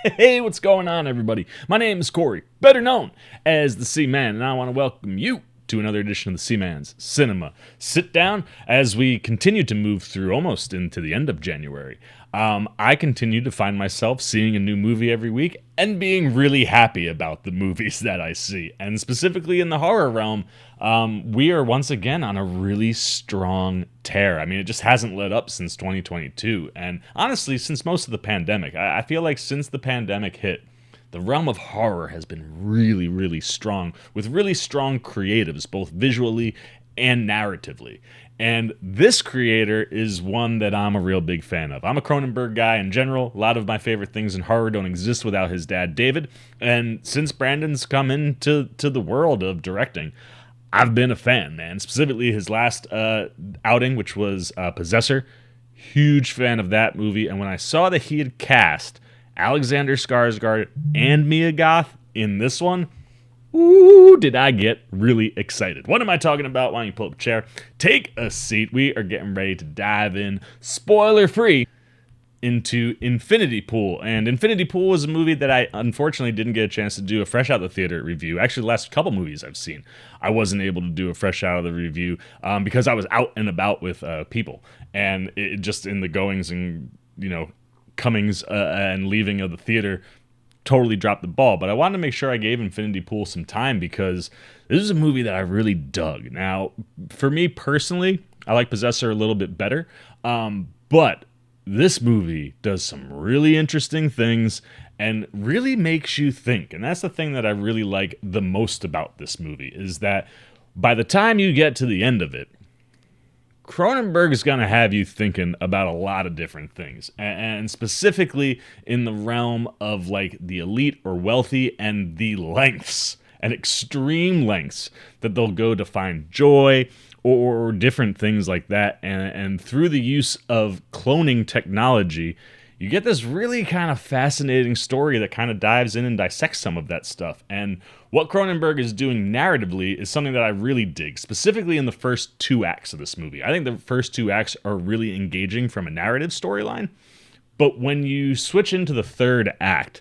Hey, what's going on, everybody? My name is Corey, better known as the C-Man, and I want to welcome you to another edition of the C-Man's Cinema Sit Down as we continue to move through almost into the end of January. I continue to find myself seeing a new movie every week and being really happy about the movies that I see. And specifically in the horror realm, we are once again on a really strong tear. I mean, it just hasn't let up since 2022. And honestly, since most of the pandemic, I feel like since the pandemic hit, the realm of horror has been really, really strong, with really strong creatives, both visually and narratively. And this creator is one that I'm a real big fan of. I'm a Cronenberg guy in general. A lot of my favorite things in horror don't exist without his dad, David. And since Brandon's come into the world of directing, I've been a fan, man. Specifically his last outing, which was Possessor. Huge fan of that movie. And when I saw that he had cast Alexander Skarsgård and Mia Goth in this one, ooh, did I get really excited. What am I talking about? Why don't you pull up a chair, take a seat. We are getting ready to dive in, spoiler-free, into Infinity Pool. And Infinity Pool was a movie that I unfortunately didn't get a chance to do a fresh out of the theater review. Actually, the last couple movies I've seen, I wasn't able to do a fresh out of the review because I was out and about with people. And it just in the goings and, comings and leaving of the theater, totally dropped the ball. But I wanted to make sure I gave Infinity Pool some time because this is a movie that I really dug. Now, for me personally, I like Possessor a little bit better, but this movie does some really interesting things and really makes you think. And that's the thing that I really like the most about this movie, is that by the time you get to the end of it, Cronenberg is going to have you thinking about a lot of different things, and specifically in the realm of like the elite or wealthy and the lengths and extreme lengths that they'll go to find joy or different things like that. And through the use of cloning technology, you get this really kind of fascinating story that kind of dives in and dissects some of that stuff. And what Cronenberg is doing narratively is something that I really dig, specifically in the first two acts of this movie. I think the first two acts are really engaging from a narrative storyline. But when you switch into the third act,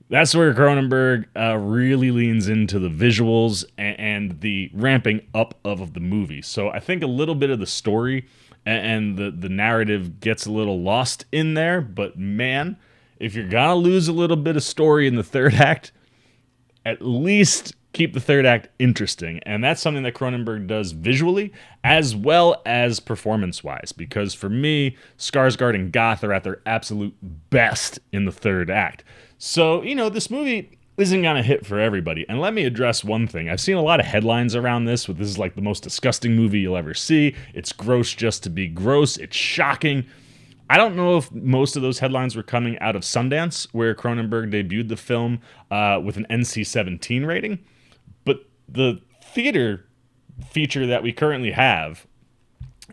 that's where Cronenberg really leans into the visuals and the ramping up of the movie. So I think a little bit of the story and the narrative gets a little lost in there. But man, if you're gonna lose a little bit of story in the third act, at least keep the third act interesting. And that's something that Cronenberg does visually as well as performance-wise. Because for me, Skarsgård and Goth are at their absolute best in the third act. So, this movie isn't going to hit for everybody. And let me address one thing. I've seen a lot of headlines around this with this is like the most disgusting movie you'll ever see. It's gross just to be gross. It's shocking. I don't know if most of those headlines were coming out of Sundance, where Cronenberg debuted the film with an NC-17 rating. But the theater feature that we currently have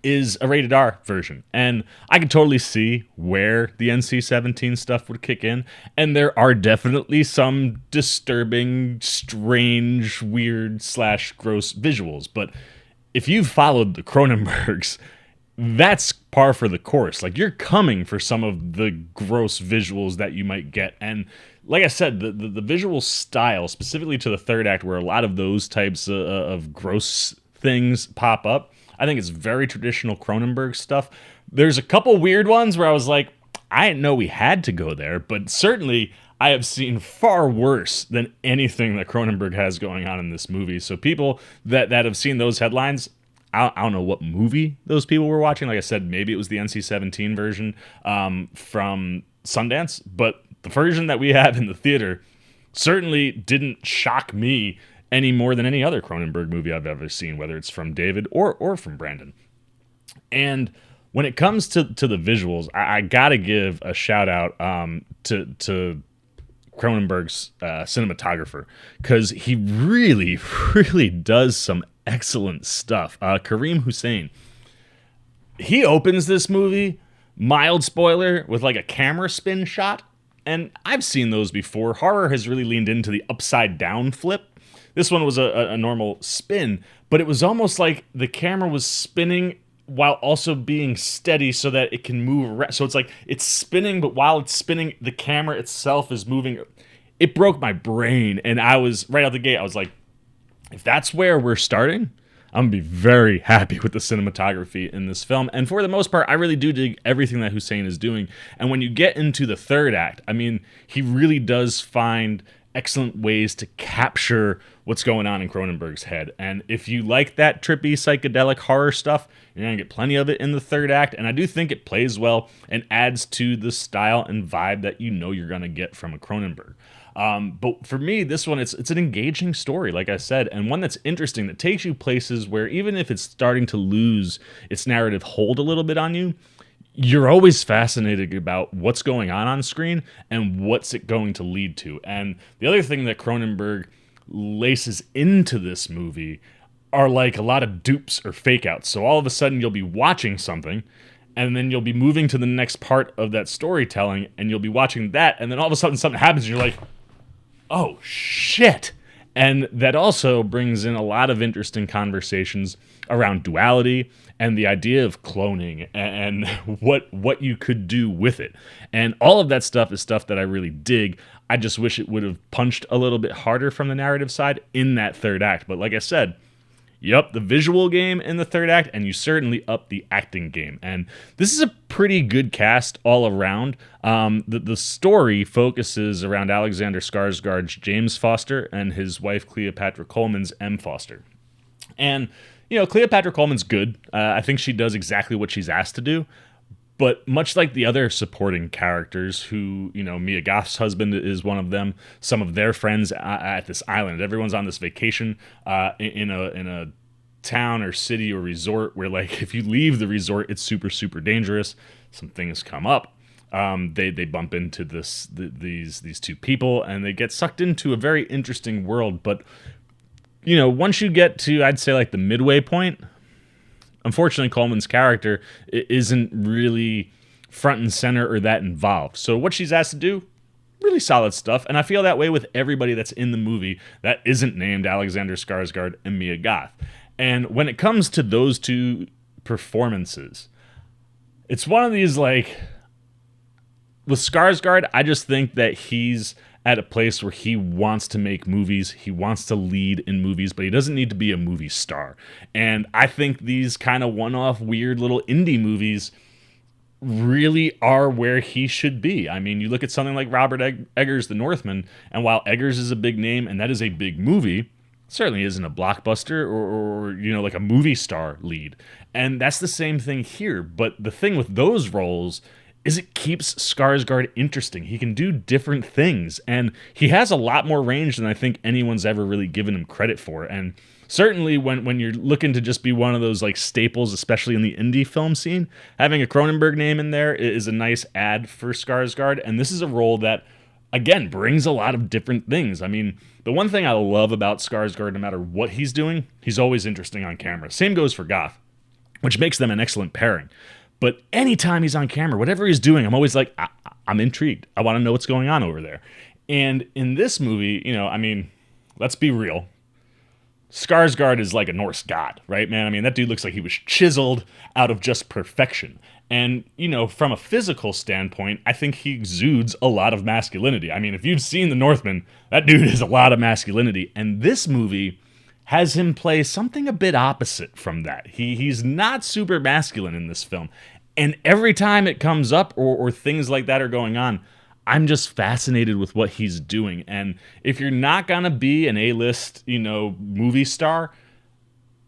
is a rated R version. And I can totally see where the NC-17 stuff would kick in. And there are definitely some disturbing, strange, weird / gross visuals. But if you've followed the Cronenbergs, that's par for the course. Like, you're coming for some of the gross visuals that you might get. And like I said, the visual style, specifically to the third act, where a lot of those types of gross things pop up, I think it's very traditional Cronenberg stuff. There's a couple weird ones where I was like, I didn't know we had to go there, but certainly I have seen far worse than anything that Cronenberg has going on in this movie. So people that have seen those headlines, I don't know what movie those people were watching. Like I said, maybe it was the NC-17 version from Sundance, but the version that we have in the theater certainly didn't shock me any more than any other Cronenberg movie I've ever seen, whether it's from David or from Brandon. And when it comes to the visuals, I gotta give a shout out to Cronenberg's cinematographer, because he really, really does some excellent stuff. Karim Hussein, he opens this movie, mild spoiler, with like a camera spin shot. And I've seen those before. Horror has really leaned into the upside down flip. This one was a normal spin, but it was almost like the camera was spinning while also being steady so that it can move around. So it's like it's spinning, but while it's spinning, the camera itself is moving. It broke my brain, and I was right out the gate. I was like, if that's where we're starting, I'm gonna be very happy with the cinematography in this film. And for the most part, I really do dig everything that Hussein is doing. And when you get into the third act, I mean, he really does find excellent ways to capture what's going on in Cronenberg's head. And if you like that trippy psychedelic horror stuff, you're going to get plenty of it in the third act. And I do think it plays well and adds to the style and vibe that you know you're going to get from a Cronenberg. But for me, this one, it's an engaging story, like I said, and one that's interesting, that takes you places where even if it's starting to lose its narrative hold a little bit on you, you're always fascinated about what's going on screen and what's it going to lead to. And the other thing that Cronenberg laces into this movie are like a lot of dupes or fake outs. So all of a sudden you'll be watching something, and then you'll be moving to the next part of that storytelling, and you'll be watching that, and then all of a sudden something happens and you're like, oh shit. And that also brings in a lot of interesting conversations around duality and the idea of cloning and what you could do with it. And all of that stuff is stuff that I really dig. I just wish it would have punched a little bit harder from the narrative side in that third act. But like I said, you up the visual game in the third act, and you certainly up the acting game. And this is a pretty good cast all around. The story focuses around Alexander Skarsgård's James Foster and his wife Cleopatra Coleman's M. Foster. And, you know, Cleopatra Coleman's good. I think she does exactly what she's asked to do. But much like the other supporting characters who, you know, Mia Goth's husband is one of them, some of their friends at this island, everyone's on this vacation in a town or city or resort where, like, if you leave the resort, it's super, super dangerous. Some things come up. They bump into these two people, and they get sucked into a very interesting world. But, you know, once you get to, I'd say, like the midway point, unfortunately, Coleman's character isn't really front and center or that involved. So what she's asked to do, really solid stuff. And I feel that way with everybody that's in the movie that isn't named Alexander Skarsgård and Mia Goth. And when it comes to those two performances, it's one of these, like, with Skarsgård, I just think that he's at a place where he wants to make movies, he wants to lead in movies, but he doesn't need to be a movie star. And I think these kind of one-off weird little indie movies really are where he should be. I mean, you look at something like Robert Eggers' The Northman, and while Eggers is a big name and that is a big movie, it certainly isn't a blockbuster or you know, like a movie star lead. And that's the same thing here. But the thing with those roles is it keeps Skarsgård interesting. He can do different things, and he has a lot more range than I think anyone's ever really given him credit for. And certainly when you're looking to just be one of those, like, staples, especially in the indie film scene, having a Cronenberg name in there is a nice add for Skarsgård. And this is a role that, again, brings a lot of different things. I mean, the one thing I love about Skarsgård, no matter what he's doing, he's always interesting on camera. Same goes for Goth, which makes them an excellent pairing. But anytime he's on camera, whatever he's doing, I'm always like, I'm intrigued. I want to know what's going on over there. And in this movie, you know, I mean, let's be real. Skarsgård is like a Norse god, right, man? I mean, that dude looks like he was chiseled out of just perfection. And, you know, from a physical standpoint, I think he exudes a lot of masculinity. I mean, if you've seen The Northman, that dude is a lot of masculinity. And this movie has him play something a bit opposite from that. He's not super masculine in this film. And every time it comes up or things like that are going on, I'm just fascinated with what he's doing. And if you're not going to be an A-list, you know, movie star,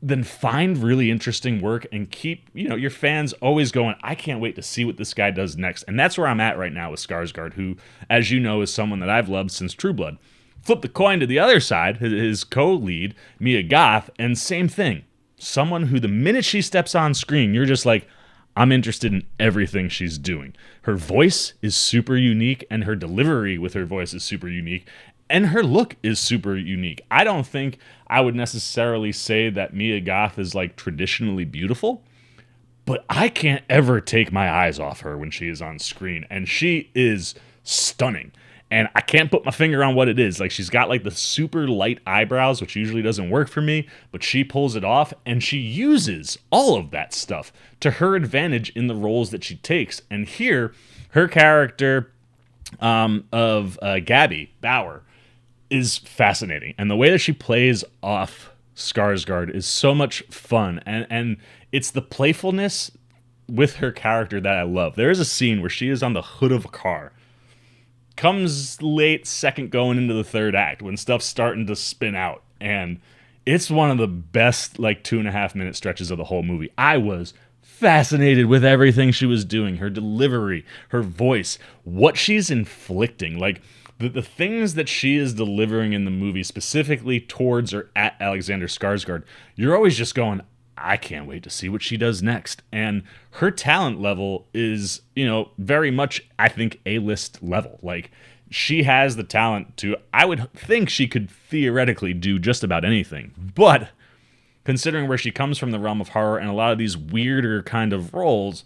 then find really interesting work and keep, you know, your fans always going, I can't wait to see what this guy does next. And that's where I'm at right now with Skarsgård, who, as you know, is someone that I've loved since True Blood. Flip the coin to the other side, his co-lead, Mia Goth, and same thing. Someone who the minute she steps on screen, you're just like, I'm interested in everything she's doing. Her voice is super unique, and her delivery with her voice is super unique, and her look is super unique. I don't think I would necessarily say that Mia Goth is, like, traditionally beautiful, but I can't ever take my eyes off her when she is on screen, and she is stunning. And I can't put my finger on what it is. Like, she's got like the super light eyebrows, which usually doesn't work for me, but she pulls it off, and she uses all of that stuff to her advantage in the roles that she takes. And here, her character of Gabby Bauer is fascinating. And the way that she plays off Skarsgård is so much fun. And it's the playfulness with her character that I love. There is a scene where she is on the hood of a car. Comes late second going into the third act when stuff's starting to spin out. And it's one of the best, like, 2.5 minute stretches of the whole movie. I was fascinated with everything she was doing. Her delivery, her voice, what she's inflicting. Like, the things that she is delivering in the movie, specifically towards or at Alexander Skarsgård, you're always just going, I can't wait to see what she does next. And her talent level is, very much, I think, A-list level. Like, she has the talent to, I would think she could theoretically do just about anything. But considering where she comes from, the realm of horror and a lot of these weirder kind of roles,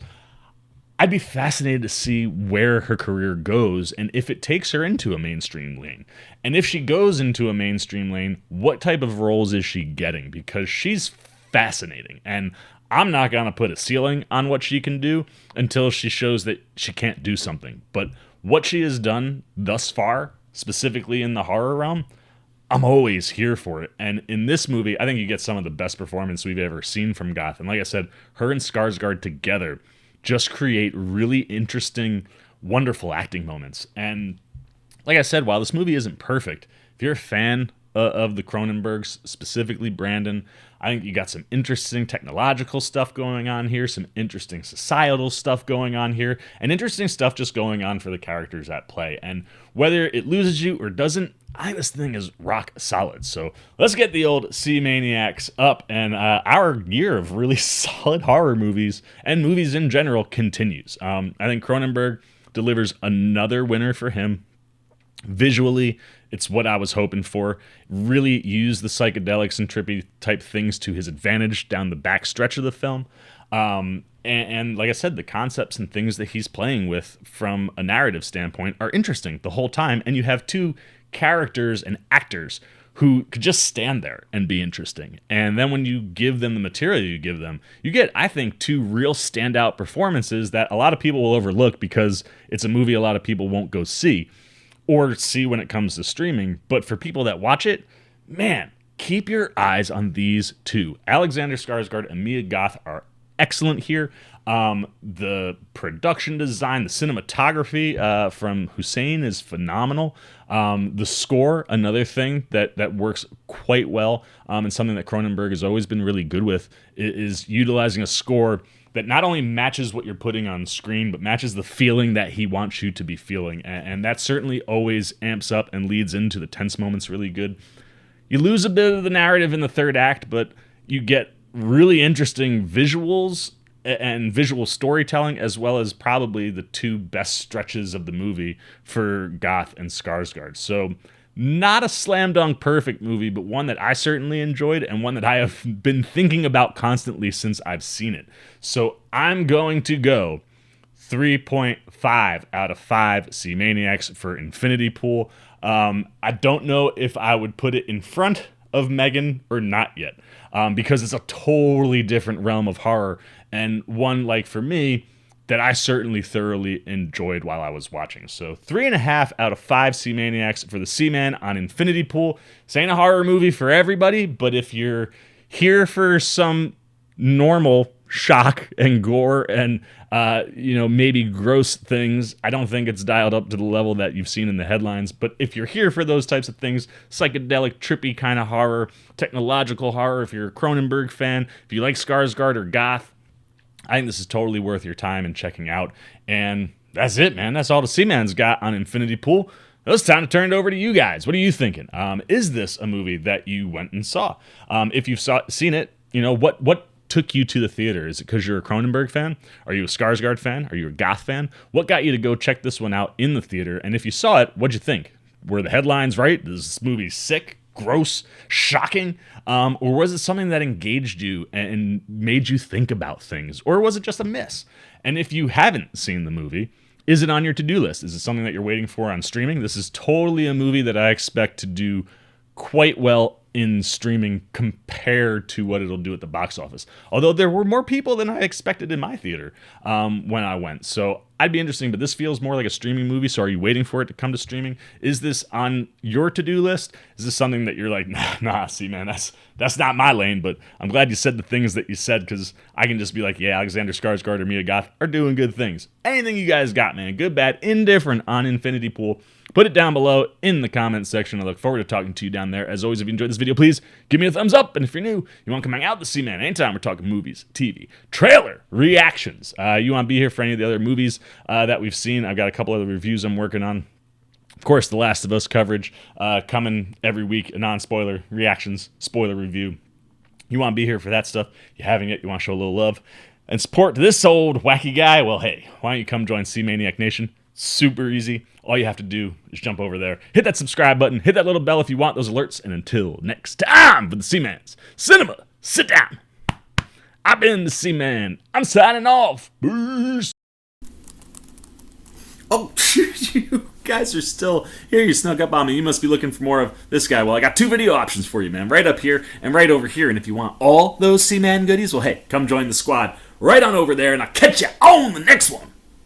I'd be fascinated to see where her career goes and if it takes her into a mainstream lane. And if she goes into a mainstream lane, what type of roles is she getting? Because she's fascinating. And I'm not going to put a ceiling on what she can do until she shows that she can't do something. But what she has done thus far, specifically in the horror realm, I'm always here for it. And in this movie, I think you get some of the best performance we've ever seen from Goth. And like I said, her and Skarsgård together just create really interesting, wonderful acting moments. And like I said, while this movie isn't perfect, if you're a fan of the Cronenbergs, specifically Brandon, I think you got some interesting technological stuff going on here, some interesting societal stuff going on here, and interesting stuff just going on for the characters at play. And whether it loses you or doesn't, I think this thing is rock solid. So let's get the old C-Maniacs up, and our year of really solid horror movies and movies in general continues. I think Cronenberg delivers another winner for him. Visually, it's what I was hoping for. Really use the psychedelics and trippy type things to his advantage down the back stretch of the film. And like I said, the concepts and things that he's playing with from a narrative standpoint are interesting the whole time. And you have two characters and actors who could just stand there and be interesting. And then when you give them the material you give them, you get, I think, two real standout performances that a lot of people will overlook because it's a movie a lot of people won't go see or see when it comes to streaming. But for people that watch it, man, keep your eyes on these two. Alexander Skarsgård and Mia Goth are excellent here. The production design, the cinematography from Hussein is phenomenal. The score, another thing that works quite well, and something that Cronenberg has always been really good with, is utilizing a score that not only matches what you're putting on screen, but matches the feeling that he wants you to be feeling. And that certainly always amps up and leads into the tense moments really good. You lose a bit of the narrative in the third act, but you get really interesting visuals and visual storytelling, as well as probably the two best stretches of the movie for Goth and Skarsgård. So not a slam dunk perfect movie, but one that I certainly enjoyed and one that I have been thinking about constantly since I've seen it. So I'm going to go 3.5 out of 5 C-Maniacs for Infinity Pool. I don't know if I would put it in front of Megan or not yet, because it's a totally different realm of horror, and one, like, for me, that I certainly thoroughly enjoyed while I was watching. So 3.5 out of 5 C-Maniacs for the C-Man on Infinity Pool. This ain't a horror movie for everybody, but if you're here for some normal shock and gore and maybe gross things, I don't think it's dialed up to the level that you've seen in the headlines. But if you're here for those types of things, psychedelic, trippy kind of horror, technological horror, if you're a Cronenberg fan, if you like Skarsgård or Goth, I think this is totally worth your time and checking out. And that's it, man. That's all the C-Man's got on Infinity Pool. It's time to turn it over to you guys. What are you thinking? Is this a movie that you went and saw? If you've seen it, what took you to the theater? Is it because you're a Cronenberg fan? Are you a Skarsgård fan? Are you a Goth fan? What got you to go check this one out in the theater? And if you saw it, what'd you think? Were the headlines right? Is this movie sick, gross, shocking? Or was it something that engaged you and made you think about things? Or was it just a miss? And if you haven't seen the movie, Is it on your to-do list? Is it something that you're waiting for on streaming? This is totally a movie that I expect to do quite well in streaming compared to what it'll do at the box office. Although there were more people than I expected in my theater when I went. So I'd be interesting, but this feels more like a streaming movie. So are you waiting for it to come to streaming? Is this on your to-do list? Is this something that you're like, nah, see, man, that's not my lane, but I'm glad you said the things that you said, because I can just be like, yeah, Alexander Skarsgård or Mia Goth are doing good things. Anything you guys got, man, good, bad, indifferent on Infinity Pool, put it down below in the comments section. I look forward to talking to you down there. As always, if you enjoyed this video, please give me a thumbs up. And if you're new, you want to come hang out with the C-Man anytime we're talking movies, TV, trailer, reactions. You want to be here for any of the other movies that we've seen. I've got a couple other reviews I'm working on. Of course, The Last of Us coverage coming every week, a non-spoiler reactions, spoiler review. You want to be here for that stuff. You're having it. You want to show a little love and support to this old wacky guy. Well, hey, why don't you come join C-Maniac Nation? Super easy. All you have to do is jump over there, hit that subscribe button, hit that little bell if you want those alerts, and until next time for the C-Man's Cinema, sit down. I've been the C-Man. I'm signing off. Peace. Oh, you guys are still here. You snuck up on me. You must be looking for more of this guy. Well, I got two video options for you, man. Right up here and right over here. And if you want all those C-Man goodies, well, hey, come join the squad right on over there, and I'll catch you on the next one.